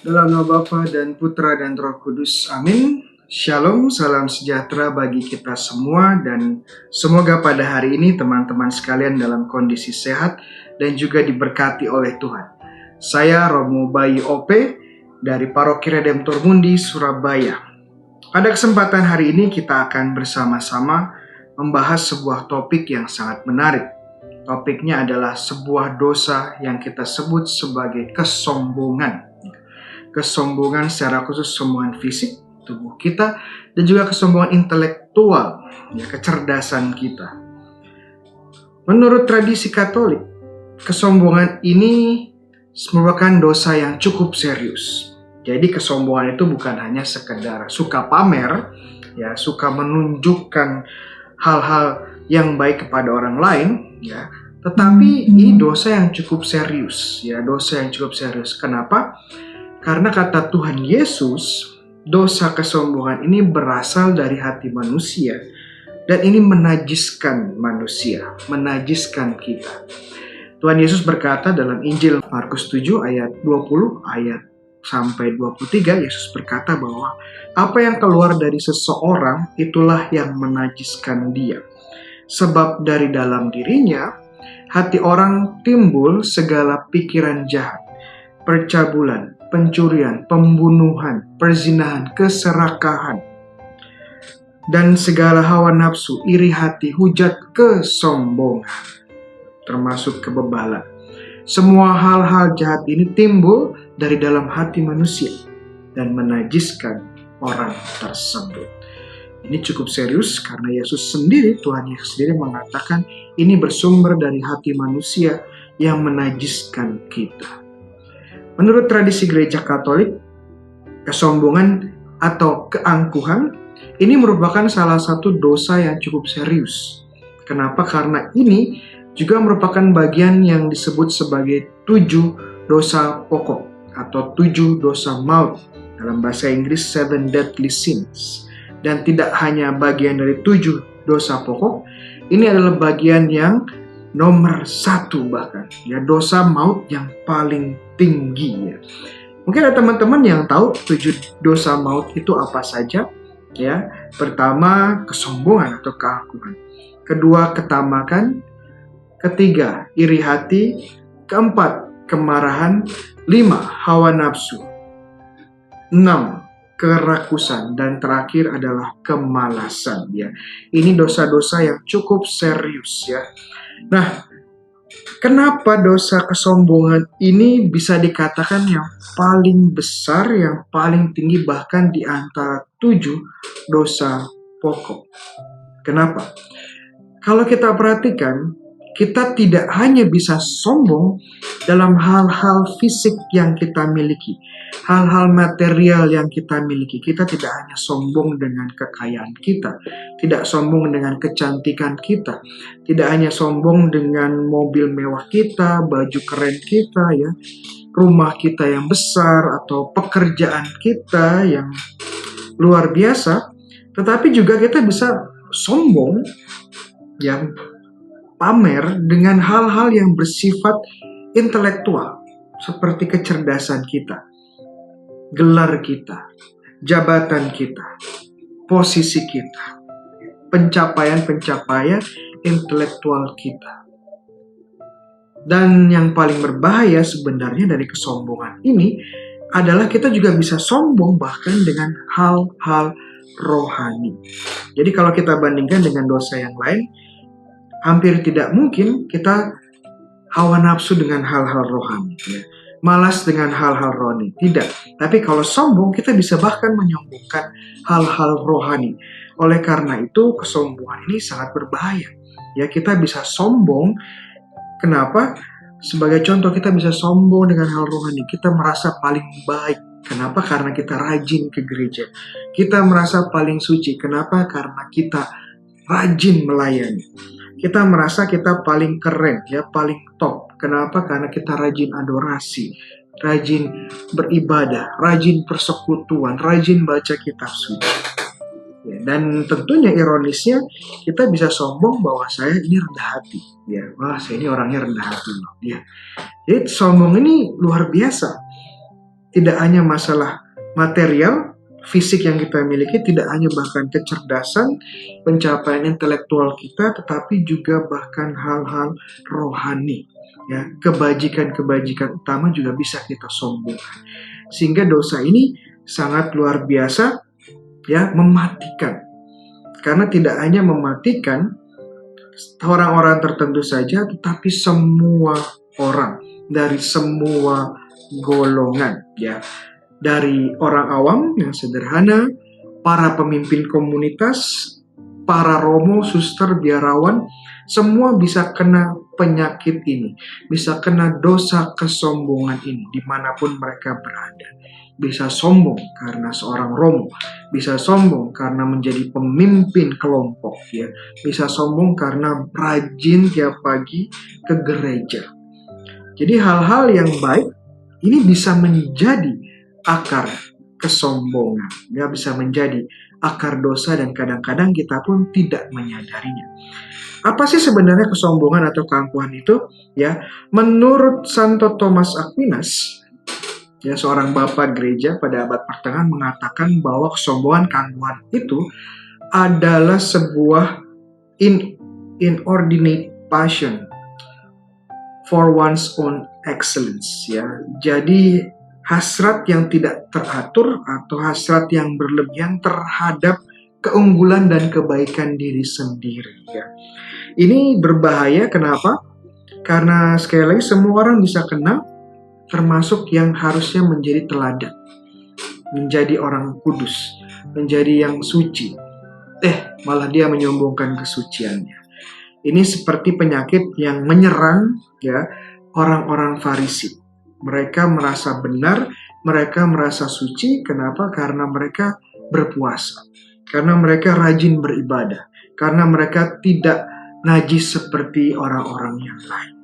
Dalam nama Bapa dan Putra dan Roh Kudus, amin. Shalom, salam sejahtera bagi kita semua, dan semoga pada hari ini teman-teman sekalian dalam kondisi sehat dan juga diberkati oleh Tuhan. Saya Romo Bayu OP dari Paroki Redemptor Mundi, Surabaya. Pada kesempatan hari ini kita akan bersama-sama membahas sebuah topik yang sangat menarik. Topiknya adalah sebuah dosa yang kita sebut sebagai kesombongan. Kesombongan secara khusus kesombongan fisik tubuh kita, dan juga kesombongan intelektual, kecerdasan kita. Menurut tradisi Katolik, kesombongan ini merupakan dosa yang cukup serius. Jadi kesombongan itu bukan hanya sekedar suka pamer, suka menunjukkan hal-hal yang baik kepada orang lain, tetapi ini dosa yang cukup serius, dosa yang cukup serius. Kenapa? Karena kata Tuhan Yesus, dosa kesombongan ini berasal dari hati manusia, dan ini menajiskan manusia, menajiskan kita. Tuhan Yesus berkata dalam Injil Markus 7 ayat 20 ayat sampai 23, Yesus berkata bahwa apa yang keluar dari seseorang itulah yang menajiskan dia. Sebab dari dalam dirinya, hati orang timbul segala pikiran jahat, percabulan, pencurian, pembunuhan, perzinahan, keserakahan, dan segala hawa nafsu, iri hati, hujat, kesombongan, termasuk kebebalan. Semua hal-hal jahat ini timbul dari dalam hati manusia dan menajiskan orang tersebut. Ini cukup serius karena Tuhan Yesus sendiri mengatakan ini bersumber dari hati manusia yang menajiskan kita. Menurut tradisi Gereja Katolik, kesombongan atau keangkuhan ini merupakan salah satu dosa yang cukup serius. Kenapa? Karena ini juga merupakan bagian yang disebut sebagai 7 dosa pokok atau 7 dosa maut. Dalam bahasa Inggris 7 deadly sins. Dan tidak hanya bagian dari 7 dosa pokok, ini adalah bagian yang nomor 1 bahkan, dosa maut yang paling tinggi. Mungkin ada teman-teman yang tahu 7 dosa maut itu apa saja. Pertama, kesombongan atau keangkuhan. Kedua, ketamakan. Ketiga, iri hati. Keempat, kemarahan. 5, hawa nafsu. 6, kerakusan. Dan terakhir adalah kemalasan. Ini dosa-dosa yang cukup serius. Nah, kenapa dosa kesombongan ini bisa dikatakan yang paling besar, yang paling tinggi bahkan di antara 7 dosa pokok? Kenapa? Kalau kita perhatikan, kita tidak hanya bisa sombong dalam hal-hal fisik yang kita miliki, hal-hal material yang kita miliki. Kita tidak hanya sombong dengan kekayaan kita, tidak sombong dengan kecantikan kita, tidak hanya sombong dengan mobil mewah kita, baju keren kita, rumah kita yang besar, atau pekerjaan kita yang luar biasa, tetapi juga kita bisa sombong, pamer dengan hal-hal yang bersifat intelektual, seperti kecerdasan kita, gelar kita, jabatan kita, posisi kita, pencapaian-pencapaian intelektual kita. Dan yang paling berbahaya sebenarnya dari kesombongan ini adalah kita juga bisa sombong bahkan dengan hal-hal rohani. Jadi kalau kita bandingkan dengan dosa yang lain, hampir tidak mungkin kita hawa nafsu dengan hal-hal rohani, malas dengan hal-hal rohani. Tidak. Tapi kalau sombong, kita bisa bahkan menyombongkan hal-hal rohani. Oleh karena itu, kesombongan ini sangat berbahaya. Kita bisa sombong. Kenapa? Sebagai contoh, kita bisa sombong dengan hal rohani. Kita merasa paling baik. Kenapa? Karena kita rajin ke gereja. Kita merasa paling suci. Kenapa? Karena kita rajin melayani. Kita merasa kita paling keren, paling top. Kenapa? Karena kita rajin adorasi, rajin beribadah, rajin persekutuan, rajin baca kitab suci. Dan tentunya ironisnya, kita bisa sombong bahwa saya ini rendah hati. Saya ini orangnya rendah hati. Jadi sombong ini luar biasa. tidak hanya masalah material, fisik yang kita miliki, tidak hanya bahkan kecerdasan, pencapaian intelektual kita, tetapi juga bahkan hal-hal rohani. Ya, kebajikan-kebajikan utama juga bisa kita sombongkan. Sehingga dosa ini sangat luar biasa, ya, mematikan. Karena tidak hanya mematikan orang-orang tertentu saja, tetapi semua orang dari semua golongan, ya, dari orang awam yang sederhana, para pemimpin komunitas, para romo, suster, biarawan, semua bisa kena penyakit ini, bisa kena dosa kesombongan ini dimanapun mereka berada. Bisa sombong karena seorang romo, bisa sombong karena menjadi pemimpin kelompok, ya, bisa sombong karena rajin tiap pagi ke gereja. Jadi hal-hal yang baik ini bisa menjadi akar kesombongan, ya, bisa menjadi akar dosa dan kadang-kadang kita pun tidak menyadarinya. Apa sih sebenarnya kesombongan atau keangkuhan itu? Ya, menurut Santo Thomas Aquinas, ya, seorang bapak gereja pada abad pertengahan mengatakan bahwa kesombongan, keangkuhan itu adalah sebuah inordinate passion for one's own excellence, ya. Jadi hasrat yang tidak teratur atau hasrat yang berlebihan terhadap keunggulan dan kebaikan diri sendiri, ya. Ini berbahaya, kenapa? Karena sekali lagi semua orang bisa kena, termasuk yang harusnya menjadi teladan, menjadi orang kudus, menjadi yang suci. Malah dia menyombongkan kesuciannya. Ini seperti penyakit yang menyerang, ya, orang-orang Farisi. Mereka merasa benar, mereka merasa suci. Kenapa? Karena mereka berpuasa, karena mereka rajin beribadah, karena mereka tidak najis seperti orang-orang yang lain.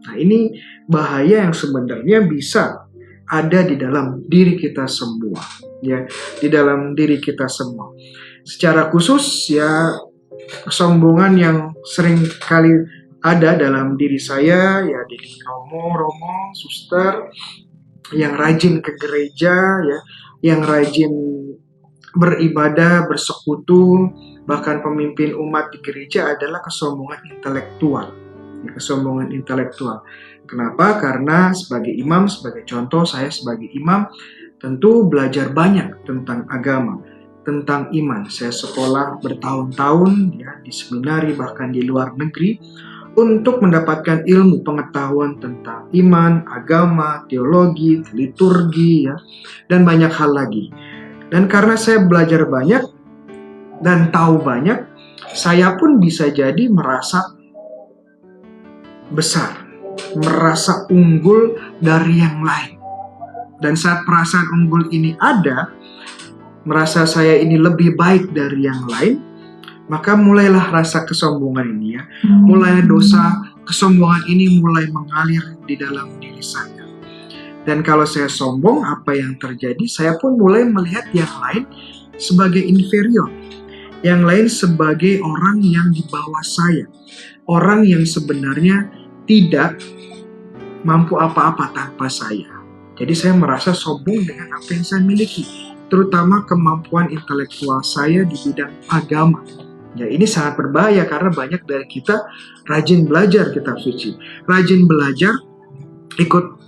Nah, ini bahaya yang sebenarnya bisa ada di dalam diri kita semua, ya, di dalam diri kita semua. Secara khusus, ya, kesombongan yang sering kali ada dalam diri saya, ya, di romo, suster yang rajin ke gereja, ya, yang rajin beribadah, bersekutu, bahkan pemimpin umat di gereja adalah kesombongan intelektual. Ya, kesombongan intelektual. Kenapa? Karena sebagai imam, sebagai contoh, saya sebagai imam tentu belajar banyak tentang agama, tentang iman. Saya sekolah bertahun-tahun, ya, di seminari bahkan di luar negeri untuk mendapatkan ilmu pengetahuan tentang iman, agama, teologi, liturgi, ya, dan banyak hal lagi. Dan karena saya belajar banyak dan tahu banyak, saya pun bisa jadi merasa besar, merasa unggul dari yang lain. Dan saat perasaan unggul ini ada, merasa saya ini lebih baik dari yang lain, maka mulailah rasa kesombongan ini, ya. Mulai dosa kesombongan ini mulai mengalir di dalam diri saya. Dan kalau saya sombong, apa yang terjadi? Saya pun mulai melihat yang lain sebagai inferior, yang lain sebagai orang yang di bawah saya, orang yang sebenarnya tidak mampu apa-apa tanpa saya. Jadi saya merasa sombong dengan apa yang saya miliki, terutama kemampuan intelektual saya di bidang agama. Ya, ini sangat berbahaya karena banyak dari kita rajin belajar kitab suci, rajin belajar, ikut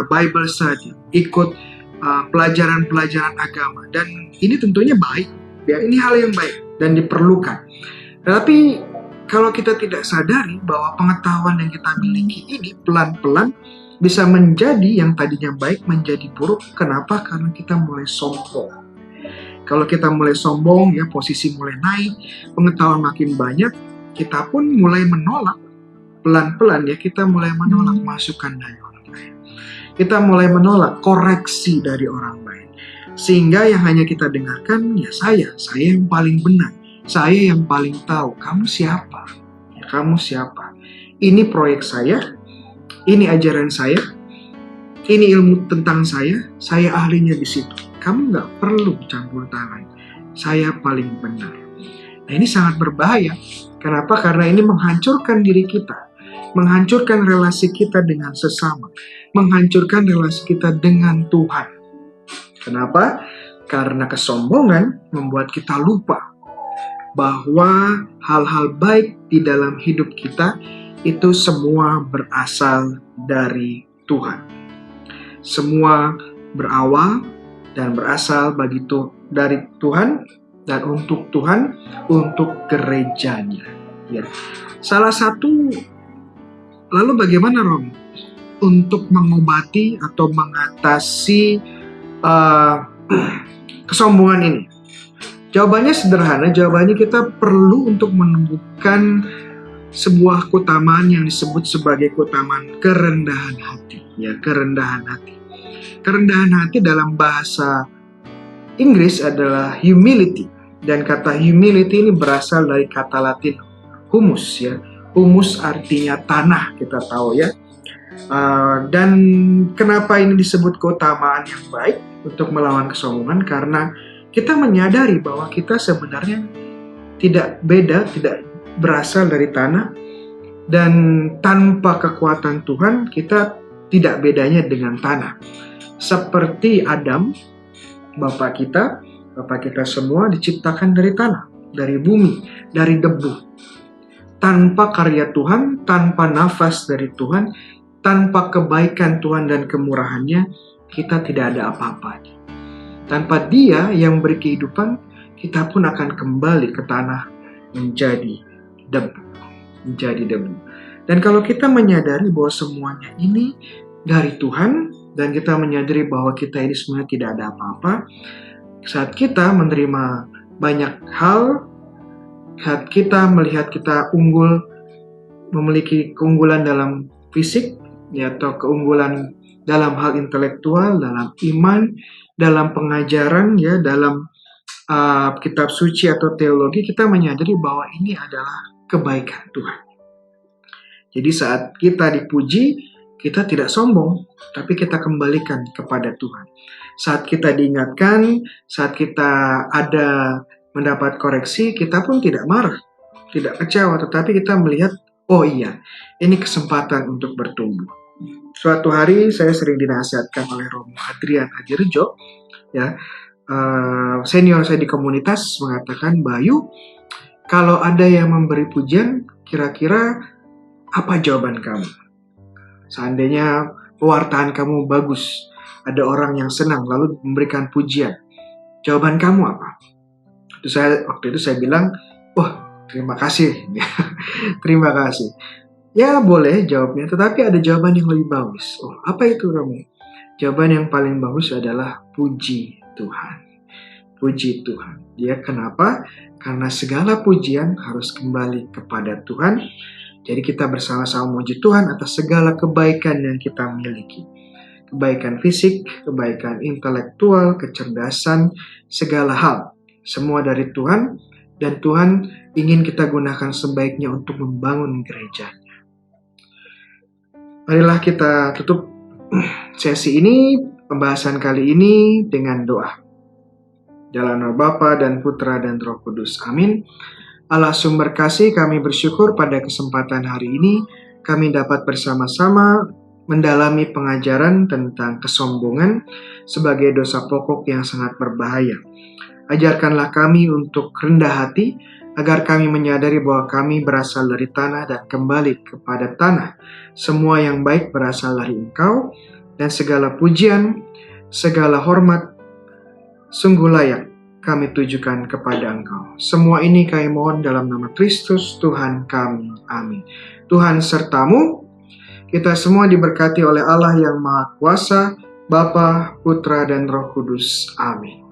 Bible study, ikut pelajaran-pelajaran agama, dan ini tentunya baik, ya, ini hal yang baik dan diperlukan. Tapi kalau kita tidak sadari bahwa pengetahuan yang kita miliki ini pelan-pelan bisa menjadi yang tadinya baik menjadi buruk. Kenapa? Karena kita mulai sombong. Kalau kita mulai sombong, ya, posisi mulai naik, pengetahuan makin banyak, kita pun mulai menolak pelan-pelan, ya, kita mulai menolak masukan dari orang lain. Kita mulai menolak koreksi dari orang lain. Sehingga yang hanya kita dengarkan, ya, saya yang paling benar, saya yang paling tahu. Kamu siapa? Ya, kamu siapa? Ini proyek saya, ini ajaran saya, ini ilmu tentang saya ahlinya di situ. Kamu nggak perlu campur tangan. Saya paling benar. Nah, ini sangat berbahaya. Kenapa? Karena ini menghancurkan diri kita, menghancurkan relasi kita dengan sesama, menghancurkan relasi kita dengan Tuhan. Kenapa? Karena kesombongan membuat kita lupa bahwa hal-hal baik di dalam hidup kita itu semua berasal dari Tuhan. Semua berawal dan berasal dari Tuhan dan untuk Tuhan, untuk gerejanya. Ya. Salah satu, lalu bagaimana Rom untuk mengobati atau mengatasi kesombongan ini? Jawabannya sederhana, jawabannya kita perlu untuk menemukan sebuah keutamaan yang disebut sebagai keutamaan kerendahan hati. Ya, kerendahan hati. Kerendahan hati dalam bahasa Inggris adalah humility. Dan kata humility ini berasal dari kata Latin humus, ya. Humus artinya tanah, kita tahu ya. Dan kenapa ini disebut keutamaan yang baik untuk melawan kesombongan? Karena kita menyadari bahwa kita sebenarnya tidak berasal dari tanah, dan tanpa kekuatan Tuhan kita tidak bedanya dengan tanah. Seperti Adam, Bapak kita semua diciptakan dari tanah, dari bumi, dari debu. Tanpa karya Tuhan, tanpa nafas dari Tuhan, tanpa kebaikan Tuhan dan kemurahannya, kita tidak ada apa-apanya. Tanpa Dia yang beri kehidupan, kita pun akan kembali ke tanah menjadi debu. Dan kalau kita menyadari bahwa semuanya ini dari Tuhan, dan kita menyadari bahwa kita ini sebenarnya tidak ada apa-apa, saat kita menerima banyak hal, saat kita melihat kita memiliki keunggulan dalam fisik, ya, atau keunggulan dalam hal intelektual, dalam iman, dalam pengajaran, ya, dalam kitab suci atau teologi, kita menyadari bahwa ini adalah kebaikan Tuhan. Jadi saat kita dipuji, kita tidak sombong, tapi kita kembalikan kepada Tuhan. Saat kita diingatkan, saat kita mendapat koreksi, kita pun tidak marah, tidak kecewa, tetapi kita melihat, oh iya, ini kesempatan untuk bertumbuh. Suatu hari saya sering dinasihatkan oleh Romo Adrian Adirejo, ya, senior saya di komunitas, mengatakan, Bayu, kalau ada yang memberi pujian, kira-kira apa jawaban kamu? Seandainya pewartaan kamu bagus, ada orang yang senang lalu memberikan pujian, jawaban kamu apa? Waktu itu saya bilang, wah, terima kasih. Terima kasih. Ya boleh jawabnya, tetapi ada jawaban yang lebih bagus. Oh, apa itu Romo? Jawaban yang paling bagus adalah puji Tuhan. Puji Tuhan. Ya, kenapa? Karena segala pujian harus kembali kepada Tuhan. Jadi kita bersama-sama memuji Tuhan atas segala kebaikan yang kita miliki. Kebaikan fisik, kebaikan intelektual, kecerdasan, segala hal. Semua dari Tuhan, dan Tuhan ingin kita gunakan sebaiknya untuk membangun gereja. Marilah kita tutup sesi ini, pembahasan kali ini dengan doa. Dalam nama Bapa dan Putra dan Roh Kudus. Amin. Allah sumber kasih, kami bersyukur pada kesempatan hari ini kami dapat bersama-sama mendalami pengajaran tentang kesombongan sebagai dosa pokok yang sangat berbahaya. Ajarkanlah kami untuk rendah hati, agar kami menyadari bahwa kami berasal dari tanah dan kembali kepada tanah. Semua yang baik berasal dari Engkau, dan segala pujian, segala hormat sungguh layak kami tujukan kepada Engkau. Semua ini kami mohon dalam nama Kristus Tuhan kami. Amin. Tuhan sertamu, kita semua diberkati oleh Allah yang Maha Kuasa, Bapa, Putra, dan Roh Kudus. Amin.